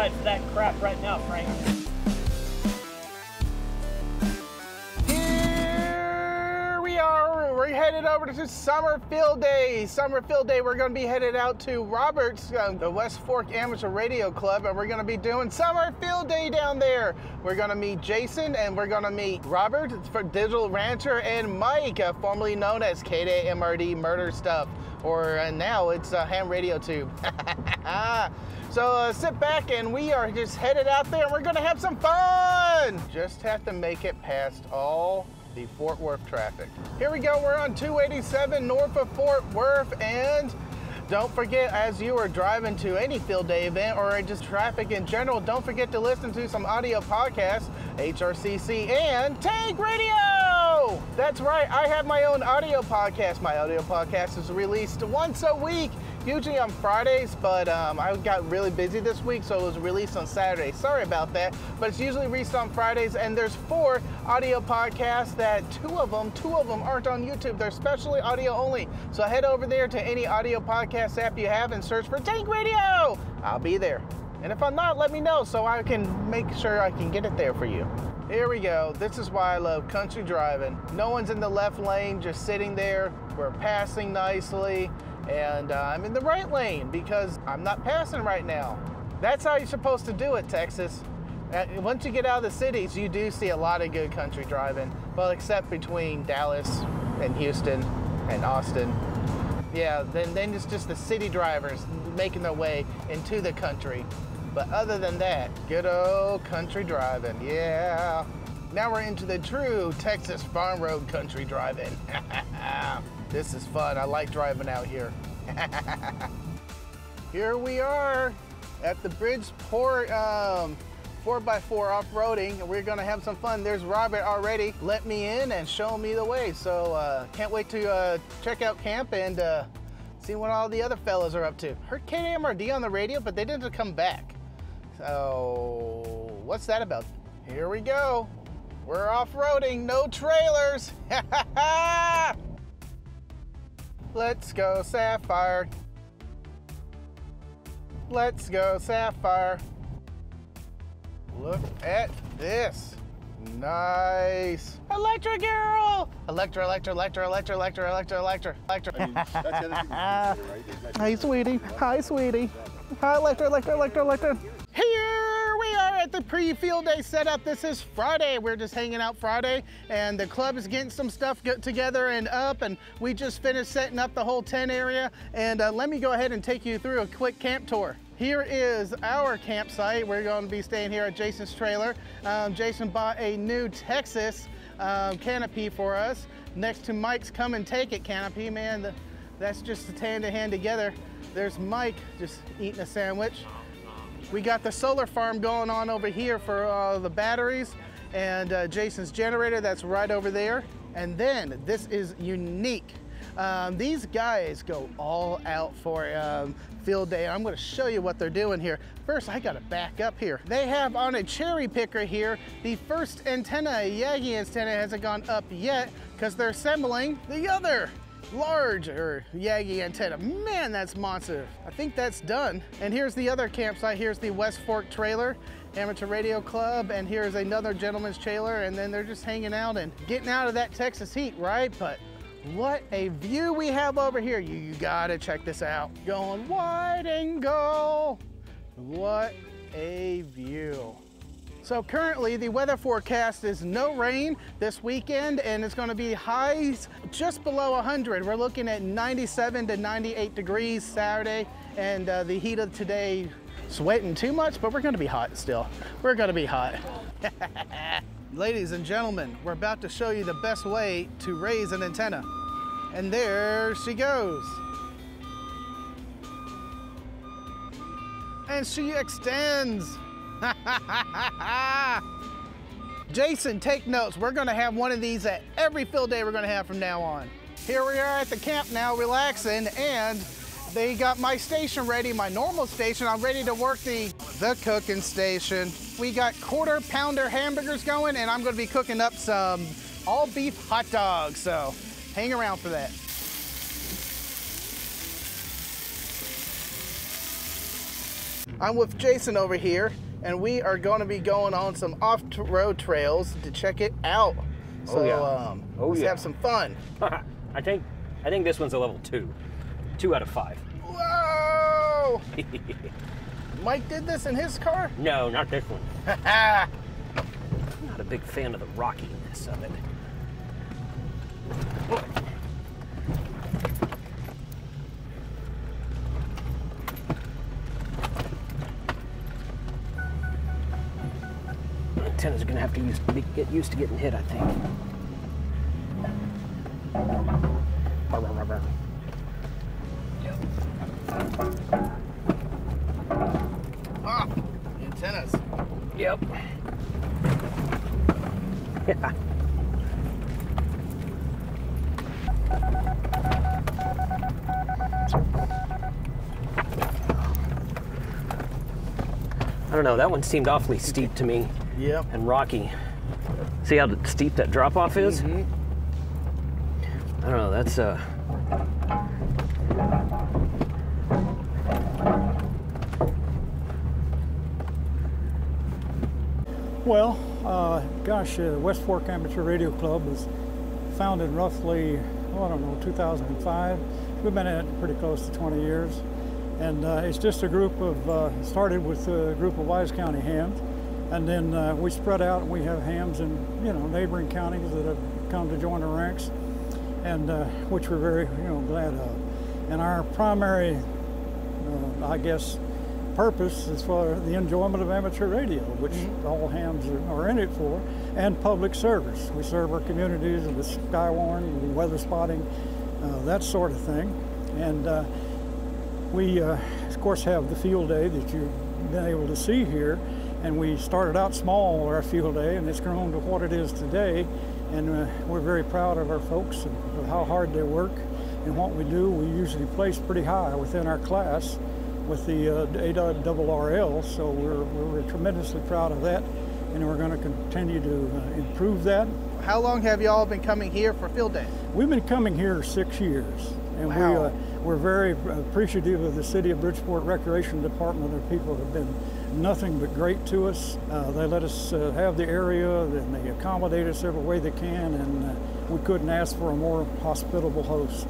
outside for that crap right now, Frank. Here we are. We're headed over to Summer FieldDay. Summer FieldDay, we're going to be headed out to Robert's, the West Fork Amateur Radio Club, and we're going to be doing Summer FieldDay down there. We're going to meet Jason, and we're going to meet Robert, for Digital Rancher, and Mike, formerly known as KDMRD Murder Stuff, or now it's Ham Radio Tube. So sit back, and we are just headed out there, and we're going to have some fun. Just have to make it past all the Fort Worth traffic. Here we go, we're on 287 north of Fort Worth, and don't forget, as you are driving to any field day event or just traffic in general, don't forget to listen to some audio podcasts, HRCC and Tank Radio! That's right, I have my own audio podcast. My audio podcast is released once a week, usually on Fridays, but I got really busy this week, so it was released on Saturday. Sorry about that, but it's usually released on Fridays, and there's 4 audio podcasts that two of them aren't on YouTube. They're specially audio only. So head over there to any audio podcast app you have and search for Tank Radio. I'll be there. And if I'm not, let me know so I can make sure I can get it there for you. Here we go. This is why I love country driving. No one's in the left lane, just sitting there. We're passing nicely. And I'm in the right lane because I'm not passing right now. That's how you're supposed to do it, Texas. Once you get out of the cities, you do see a lot of good country driving. Well, except between Dallas and Houston and Austin. Yeah, then it's just the city drivers making their way into the country. But other than that, good old country driving, yeah. Now we're into the true Texas farm road country driving. This is fun. I like driving out here. Here we are at the Bridgeport 4x4 off-roading, and we're gonna have some fun. There's Robert already let me in and show me the way. So can't wait to check out camp and see what all the other fellas are up to. Heard KDMRD on the radio, but they didn't come back. So what's that about? Here we go. We're off-roading, no trailers. Let's go, Sapphire. Let's go, Sapphire. Look at this. Nice. Electra girl. Electra. Hi, sweetie. Hi, sweetie. Hi, Electra. Here we are at the pre-field day setup. This is Friday. We're just hanging out Friday, and the club is getting some stuff together and up, and we just finished setting up the whole tent area. And let me go ahead and take you through a quick camp tour. Here is our campsite. We're going to be staying here at Jason's trailer. Jason bought a new Texas canopy for us. Next to Mike's Come and Take It canopy. Man, that's just hand-to-hand together. There's Mike just eating a sandwich. We got the solar farm going on over here for the batteries, and Jason's generator, that's right over there. And then this is unique. These guys go all out for field day. I'm gonna show you what they're doing here. First, I gotta back up here. They have on a cherry picker here, the first antenna, Yagi antenna, hasn't gone up yet because they're assembling the other larger Yagi antenna. Man, that's monster. I think that's done. And here's the other campsite. Here's the West Fork trailer, Amateur Radio Club, and here's another gentleman's trailer, and then they're just hanging out and getting out of that Texas heat, right? But what a view we have over here. You gotta check this out. Going wide angle. What a view. So currently the weather forecast is no rain this weekend, and it's going to be highs just below 100. We're looking at 97 to 98 degrees Saturday, and the heat of today, sweating too much, but we're going to be hot still. We're going to be hot. Ladies and gentlemen, we're about to show you the best way to raise an antenna. And there she goes. And she extends. Jason, take notes. We're gonna have one of these at every field day we're gonna have from now on. Here we are at the camp now, relaxing, and they got my station ready, my normal station. I'm ready to work the cooking station. We got 1/4 pounder hamburgers going, and I'm gonna be cooking up some all beef hot dogs, so hang around for that. I'm with Jason over here, and we are going to be going on some off-road trails to check it out. So let's have some fun. I think this one's a level 2. 2 out of 5. Whoa! Mike did this in his car? No, not this one. I'm not a big fan of the rockiness of it. Antennas are gonna have to get used to getting hit, I think. Yep. Ah, antennas. Yep. Yeah. I don't know, that one seemed awfully steep to me. Yep. And rocky. See how steep that drop off is? Mm-hmm. I don't know, that's Well, West Fork Amateur Radio Club was founded roughly, I don't know, 2005. We've been at it pretty close to 20 years. And it's just a group of, started with a group of Wise County hams. And then we spread out and we have hams in, neighboring counties that have come to join the ranks, and which we're very, glad of. And our primary, purpose is for the enjoyment of amateur radio, which all hams are in it for, and public service. We serve our communities with skywarn, weather spotting, that sort of thing. And we, of course, have the field day that you've been able to see here. And we started out small, our field day, and it's grown to what it is today. And we're very proud of our folks and how hard they work and what we do. We usually place pretty high within our class with the ARRL, so we're tremendously proud of that, and we're going to continue to improve that. How long have you all been coming here for field day? We've been coming here 6 years, and wow. We're very appreciative of the City of Bridgeport Recreation Department. Their people have been nothing but great to us. They let us have the area, and they accommodate us every way they can, and we couldn't ask for a more hospitable host.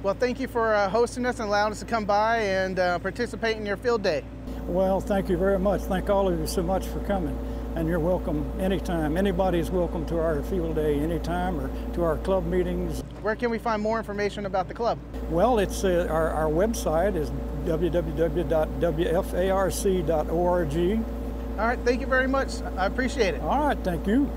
Well, thank you for hosting us and allowing us to come by and participate in your field day. Well, thank you very much. Thank all of you so much for coming. And you're welcome anytime. Anybody's welcome to our field day anytime, or to our club meetings. Where can we find more information about the club? Well, it's our website is www.wfarc.org. All right, thank you very much. I appreciate it. All right, thank you.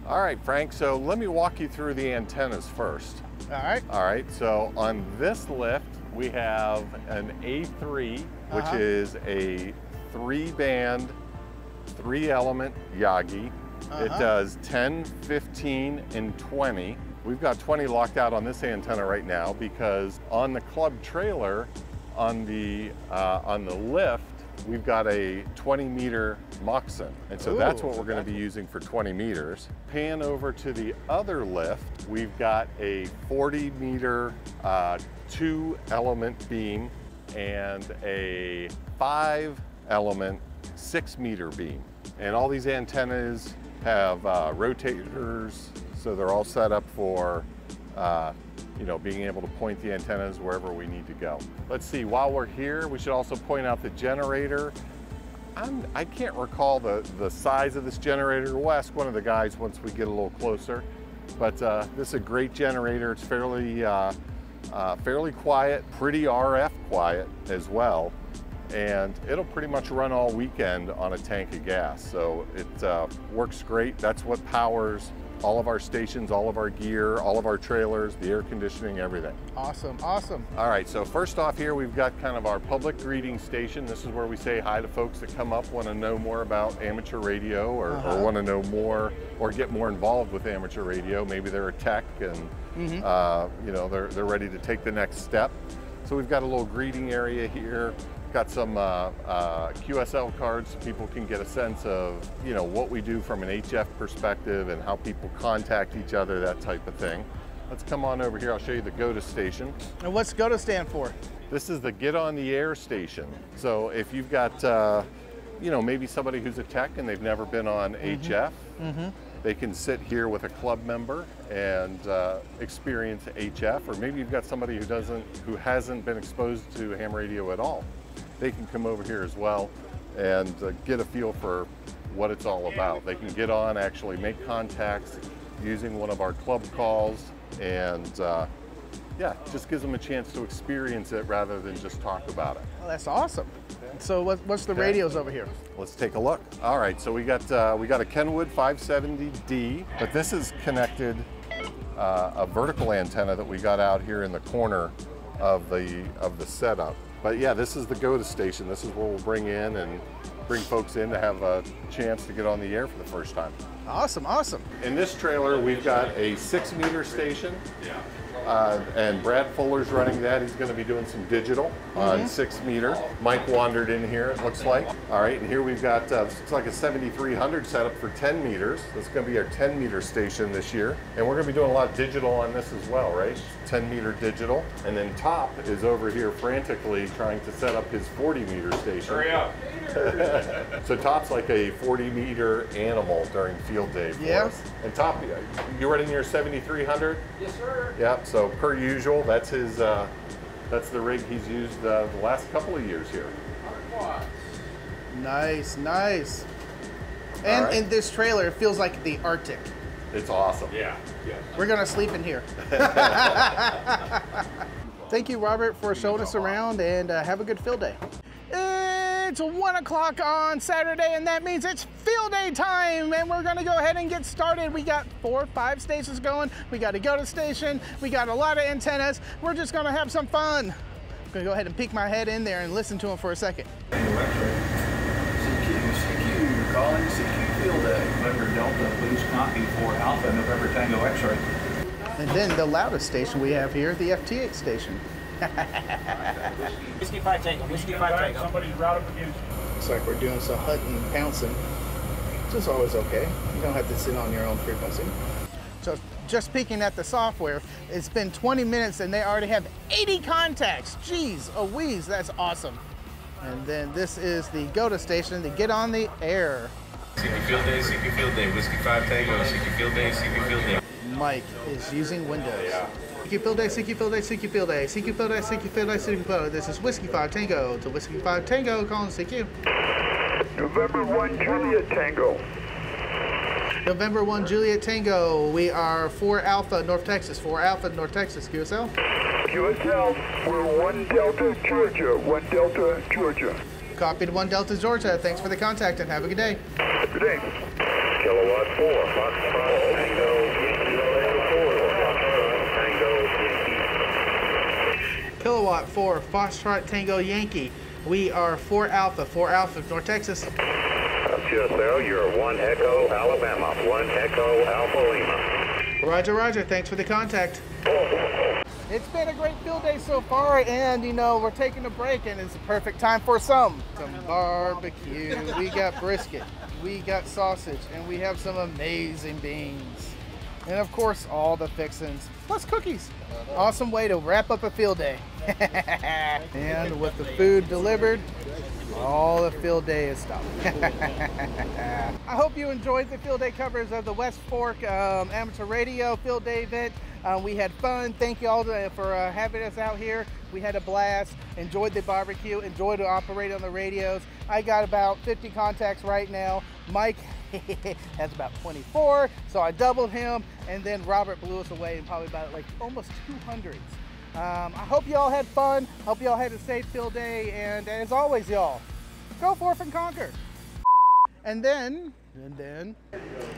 All right, Frank, so let me walk you through the antennas first. All right. All right, so on this lift, we have an A3, which is a 3-band, 3-element Yagi. It does 10, 15, and 20. We've got 20 locked out on this antenna right now because on the club trailer, on the lift, we've got a 20-meter Moxon. And so that's what we're going to be using for 20 meters. Pan over to the other lift, we've got a 40-meter 2-element beam and a 5-element 6-meter beam. And all these antennas have rotators, so they're all set up for being able to point the antennas wherever we need to go. Let's see, while we're here, we should also point out the generator. I can't recall the size of this generator. We'll ask one of the guys once we get a little closer. But this is a great generator. It's fairly quiet, pretty RF quiet as well. And it'll pretty much run all weekend on a tank of gas. So it works great. That's what powers all of our stations, all of our gear, all of our trailers, the air conditioning, everything. Awesome, awesome. All right, so first off here, we've got kind of our public greeting station. This is where we say hi to folks that come up, want to know more about amateur radio, or want to know more or get more involved with amateur radio. Maybe they're a tech and they're ready to take the next step. So we've got a little greeting area here. Got some QSL cards so people can get a sense of, what we do from an HF perspective and how people contact each other, that type of thing. Let's come on over here. I'll show you the GOTA station. And what's GOTA stand for? This is the Get on the Air station. So if you've got, you know, maybe somebody who's a tech and they've never been on HF, they can sit here with a club member and experience HF, or maybe you've got somebody who hasn't been exposed to ham radio at all. They can come over here as well and get a feel for what it's all about. They can get on, actually make contacts using one of our club calls, and yeah, just gives them a chance to experience it rather than just talk about it. Well, that's awesome. So what's the radios over here? Let's take a look. All right, so we got a Kenwood 570D, but this is connected a vertical antenna that we got out here in the corner of the setup. But yeah, this is the go-to station. This is where we'll bring folks in to have a chance to get on the air for the first time. Awesome, awesome. In this trailer, we've got a 6-meter station. And Brad Fuller's running that. He's going to be doing some digital on 6-meter. Mike wandered in here, it looks like. All right, and here we've got, looks like a 7300 setup for 10 meters. That's going to be our 10-meter station this year. And we're going to be doing a lot of digital on this as well, right? 10-meter digital. And then Top is over here frantically trying to set up his 40-meter station. Hurry up. So Top's like a 40-meter animal during field day for us. And Top, you running your 7300? Yes, sir. Yep. So per usual, that's his. That's the rig he's used the last couple of years here. Nice, nice. And in this trailer, it feels like the Arctic. It's awesome. Yeah. We're gonna sleep in here. Thank you, Robert, for showing us around, and have a good field day. It's 1 o'clock on Saturday, and that means it's field day time, and we're gonna go ahead and get started. We got 4 or 5 stations going. We got a go-to station. We got a lot of antennas. We're just gonna have some fun. I'm gonna go ahead and peek my head in there and listen to them for a second. CQ, you're calling CQ Field Day. November Delta, please copy for Alpha, November Tango X-ray. And then the loudest station we have here, the FT8 station. Whiskey 5 Tango, Whiskey 5 Tango. Somebody's right up against you. Looks like we're doing some hunting and pouncing, which is always okay. You don't have to sit on your own frequency. So just peeking at the software, it's been 20 minutes and they already have 80 contacts. Jeez, a wheeze, that's awesome. And then this is the go-to station to get on the air. CQ Field Day, Whiskey 5 Tango, CQ Field Day, CQ Field Day. Mike is using Windows. CQ Field Day, CQ Field Day, CQ Field Day, CQ Field Day, CQ Field Day, CQ Field Day. This is Whiskey 5 Tango to Whiskey 5 Tango, calling CQ. November 1 Juliet Tango. November 1 Juliet Tango. We are 4 Alpha North Texas, 4 Alpha North Texas, QSL. QSL, we're 1 Delta Georgia, 1 Delta Georgia. Copied 1 Delta Georgia. Thanks for the contact and have a good day. Good day. Kilowatt 4, Foxtrot Tango, Kilowatt 4 Foxtrot Tango Yankee. We are 4 Alpha North Texas. QSL, you're 1 Echo Alabama, 1 Echo Alpha Lima. Roger, roger. Thanks for the contact. It's been a great field day so far, and you know, we're taking a break, and it's the perfect time for some barbecue. We got brisket, we got sausage, and we have some amazing beans. And of course, all the fixings, plus cookies. Awesome way to wrap up a field day. And with the food delivered, all the field day is stopped. I hope you enjoyed the field day coverage of the West Fork Amateur Radio Field Day event. We had fun. Thank you all for having us out here. We had a blast, enjoyed the barbecue, enjoyed to operate on the radios. I got about 50 contacts right now. Mike has about 24, so I doubled him, and then Robert blew us away in probably about like almost 200s. I hope you all had fun. Hope you all had a safe field day, and as always, y'all, go forth and conquer. And then,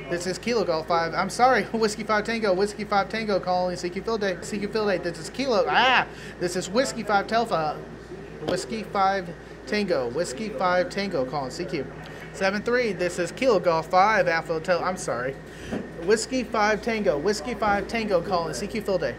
this is Kilo Golf 5. I'm sorry, Whiskey 5 Tango, Whiskey 5 Tango calling CQ Field Day, CQ Field Day. This is Kilo, this is Whiskey 5 Telfa, Whiskey 5 Tango, Whiskey 5 Tango calling CQ. 7-3, this is Kilo Golf 5, Alpha Hotel, I'm sorry. Whiskey 5 Tango, Whiskey 5 Tango calling CQ Field Day.